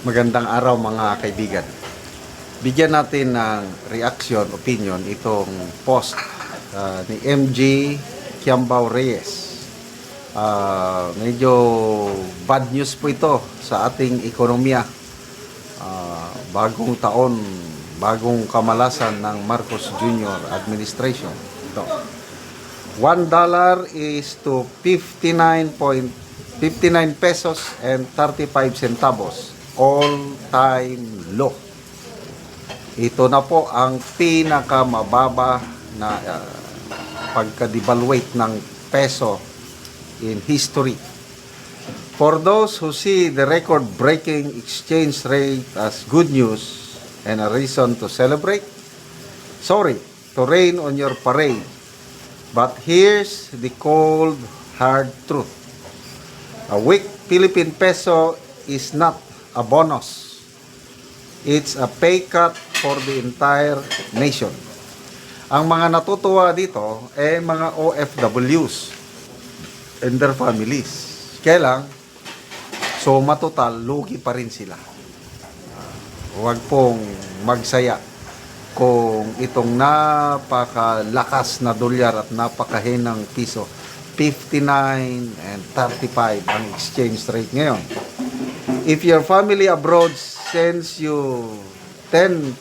Magandang araw mga kaibigan. Bigyan natin ng reaction, opinion itong post ni MG Kiambao Reyes. Medyo bad news po ito sa ating ekonomiya. Bagong taon, bagong kamalasan ng Marcos Jr. administration. Ito. $1 is to 59 pesos and 35 centavos. All-time low. Ito na po ang pinakamababa na pagka-devaluate ng peso in history. For those who see the record-breaking exchange rate as good news and a reason to celebrate, sorry to rain on your parade. But here's the cold, hard truth. A weak Philippine peso is not a bonus. It's a pay cut for the entire nation. Ang mga natutuwa dito ay mga OFWs and their families. Kaya lang, so matotal, lugi pa rin sila. Huwag pong magsaya kung itong napakalakas na dolyar at napakahinang piso, 59 and 35 ang exchange rate ngayon. If your family abroad sends you 10%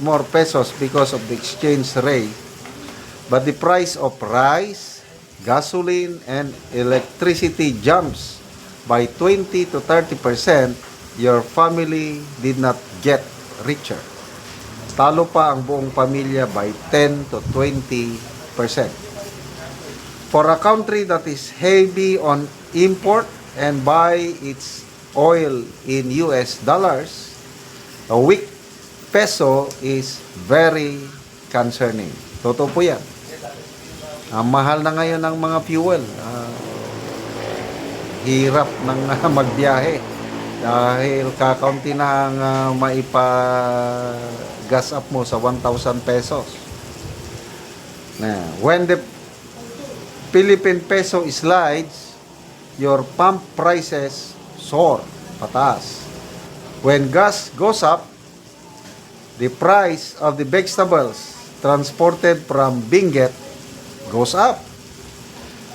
more pesos because of the exchange rate, but the price of rice, gasoline, and electricity jumps by 20 to 30%, your family did not get richer. Talo pa ang buong pamilya by 10 to 20%. For a country that is heavy on import and buy its oil in US dollars, a weak peso is very concerning. Totoo po yan. Ang mahal na ngayon ng mga fuel. Hirap ng magbiyahe dahil kakaunti na ang maipa-gas up mo sa 1,000 pesos. When the Philippine peso slides, your pump prices soar pataas. When gas goes up, the price of the vegetables transported from Benguet goes up.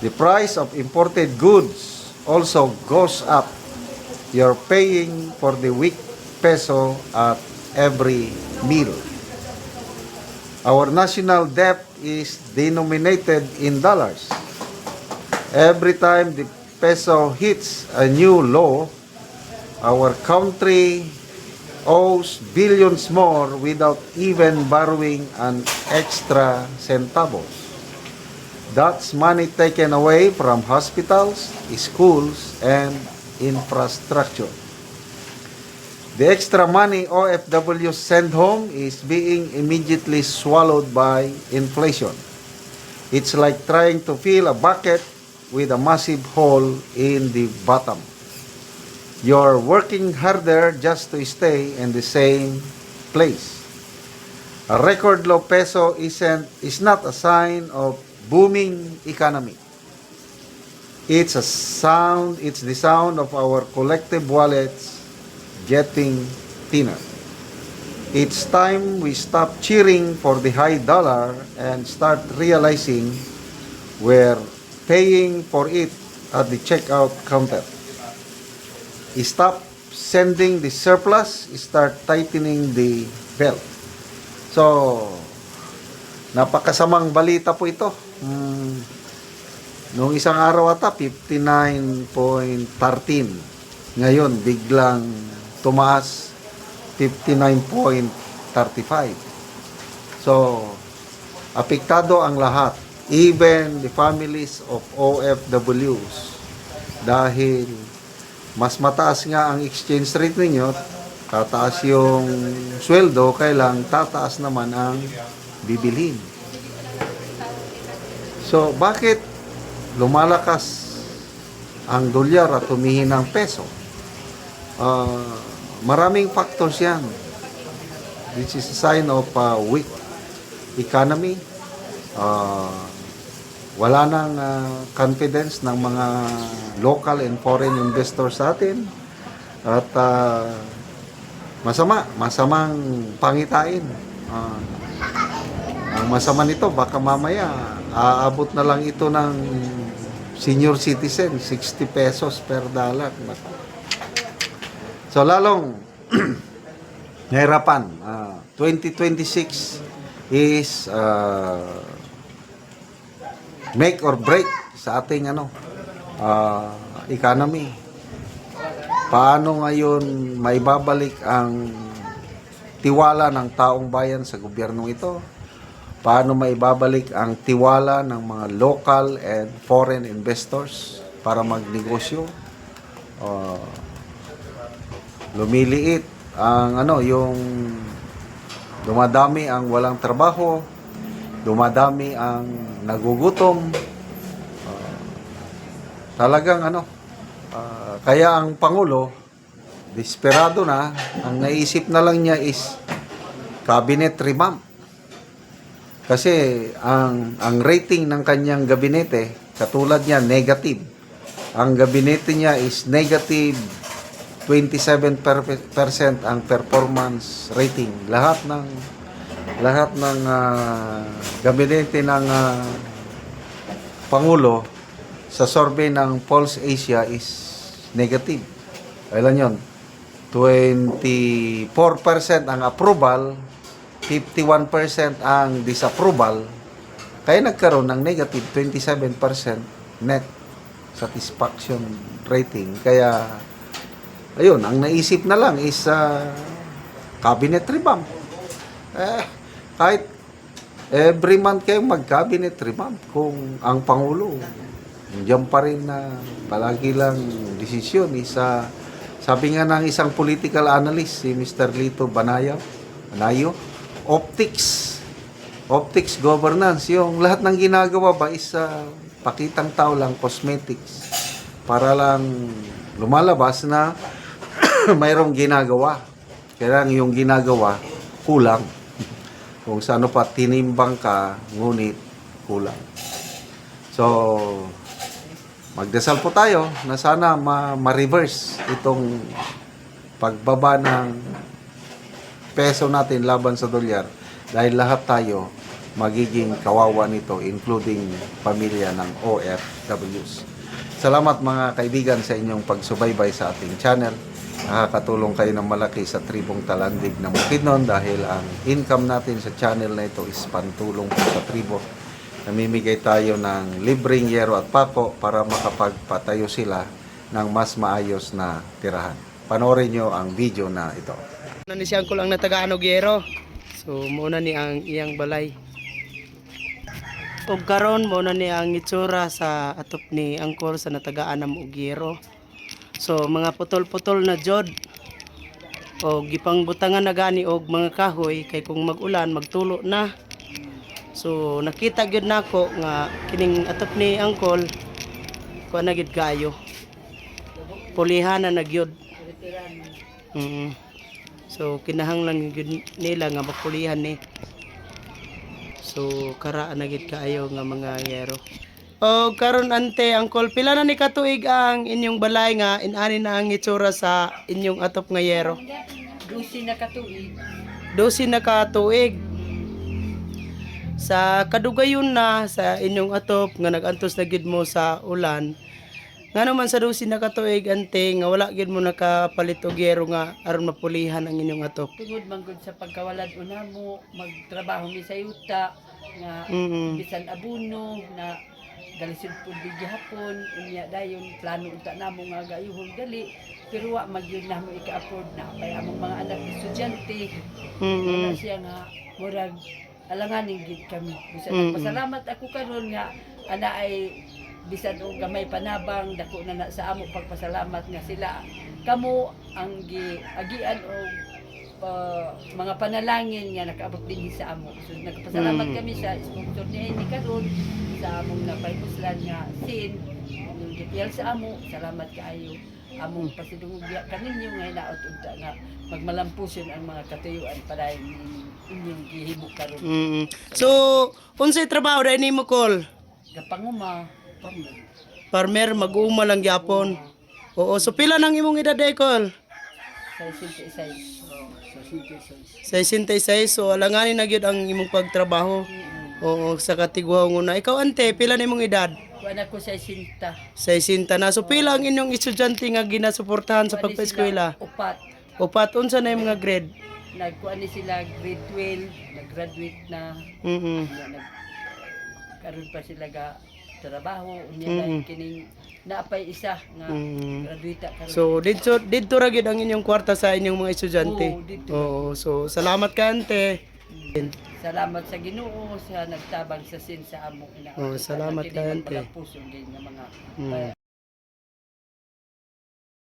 The price of imported goods also goes up. You're paying for the weak peso at every meal. Our national debt is denominated in dollars. Every time the peso hits a new low, our country owes billions more without even borrowing an extra centavos. That's money taken away from hospitals, schools, and infrastructure. The extra money OFW send home is being immediately swallowed by inflation. It's like trying to fill a bucket with a massive hole in the bottom. You're working harder just to stay in the same place. A record low peso is not a sign of booming economy. It's the sound of our collective wallets getting thinner. It's time we stop cheering for the high dollar and start realizing we're paying for it at the checkout counter. Stop sending the surplus, start tightening the belt. So, napakasamang balita po ito. Noong isang araw ata, 59.13. Ngayon, biglang tumaas, 59.35. So, apektado ang lahat. Even the families of OFWs. Dahil mas mataas nga ang exchange rate ninyo, tataas yung sweldo, kailang tataas naman ang bibilhin. So, bakit lumalakas ang dolyar at humihina ang peso? Maraming factors yan. This is a sign of a weak economy. Wala nang confidence ng mga local and foreign investors sa atin. At masamang pangitain. Ang masama nito, baka mamaya aabot na lang ito ng senior citizen, 60 pesos per dollar. So lalong nahirapan. 2026 is make or break sa ating economy. Paano ngayon maibabalik ang tiwala ng taong bayan sa gobyernong ito? Paano maibabalik ang tiwala ng mga local and foreign investors para magnegosyo? Lumiliit ang yung dumadami ang walang trabaho, dumadami ang nagugutom. Talagang kaya ang Pangulo desperado na, ang naisip na lang niya is cabinet revamp. Kasi ang rating ng kanyang gabinete, katulad niya, negative. Ang gabinete niya is negative 27% ang performance rating. Lahat ng gabinete ng Pangulo sa survey ng Pulse Asia is negative. Ilan yun? 24% ang approval, 51% ang disapproval, kaya nagkaroon ng negative 27% net satisfaction rating. Kaya ayun, ang naisip na lang is cabinet revamp. Kahit every month kayong mag-cabinet revamp kung ang Pangulo diyan pa rin na palagi lang desisyon is sabi nga ng isang political analyst, si Mr. Lito Banayo, optics governance, yung lahat ng ginagawa ba is pakitang tao lang, cosmetics, para lang lumalabas na mayroong ginagawa. Kaya lang yung ginagawa kulang. Kung sa pa tinimbang ka, ngunit kulang. So magdasal po tayo na sana ma-reverse itong pagbaba ng peso natin laban sa dolyar, dahil lahat tayo magiging kawawa nito, including pamilya ng OFWs. Salamat mga kaibigan sa inyong pagsubaybay sa ating channel. Nakakatulong kayo ng malaki sa tribong Talandig ng Bukidnon, dahil ang income natin sa channel na ito is pantulong po sa tribo. Namimigay tayo ng libreng yero at pako para makapagpatayo sila ng mas maayos na tirahan. Panoorin nyo ang video na ito. Ni siyang kulang na taga-anog yero. So muna ni ang iyang balay. Ug karon muna ni ang itsura sa atop ni angkol sa natagaan og yero. So mga putol-putol na jod. O gipang butangan na gani og mga kahoy kay kung mag-ulan magtulo na. So nakita gyud nako nga kining atop ni angkol kuan na gid kayo. Pulihan na nagyod. So kinahanglan gyud nila nga mapulihan ni. So kara na gid kaayo nga mga yero. O karon ante angkol, pila na ni katuig ang inyong balay nga inani na ang itsura sa inyong atop nga yero? 12 na katuig. 12 na katuig. Sa kadugayon na sa inyong atop nga nagantos na gid mo sa ulan, nga naman sa 12 na katuig ante nga wala gid mo nakapalit og yero nga aron mapulihan ang inyong atop. Tungod man gud sa pagkawalad una mo magtrabaho mi sa yuta nga bisan abuno na galisod pud gihapon unya dayon plano unta namo nga gayuhon gali, pero wa magyud na mo ika-afford na kay among mga anak estudyante. Wala siya nga murag alanganin gid kami. Bisan pasalamat ako karon nga ana ay bisan og gamay panabang dako na sa amo pagpasalamat nga sila kamo ang giagian og mga panalangin nga nakaabot din sa amo. So nagpasalamat kami sa sponsor ni karon sa among napaypuslan nga sin yung gipiyal sa amo. Salamat kaayo among pasidungog kaninyo nga hinaot unta nga magmalampuson ang mga katuyuan para inyong gihimo karon. So unsay trabaho dai nimo kol? Gapanguma, Farmer, mag-uuma lang gyapon. Oo, so pila nang imong edad day kol? Sa 66, so alanganin na gyud ang imong pagtrabaho. Oo, sa katigwa una. Ikaw ante, pila na imong edad? Kuan ako sa 60 na. So pila ang inyong estudyante nga ginasuportahan sa pagpa-eskwela? Upat. Upat unsa na yung mga grade? Nagkuan ni sila grade 12, nag-graduate na. Mhm. Karon pa sila ga trabaho unya na kining naapay isa nga graduate karon. So dito ra gyud ang inyong kwarta sa inyong mga estudyante. Oo, dito. Oo, so salamat ka ante. Salamat sa Ginoo sa nagtabang sa sin sa amo ina. Oh, salamat Kini kayante. magpalapuso din nga mga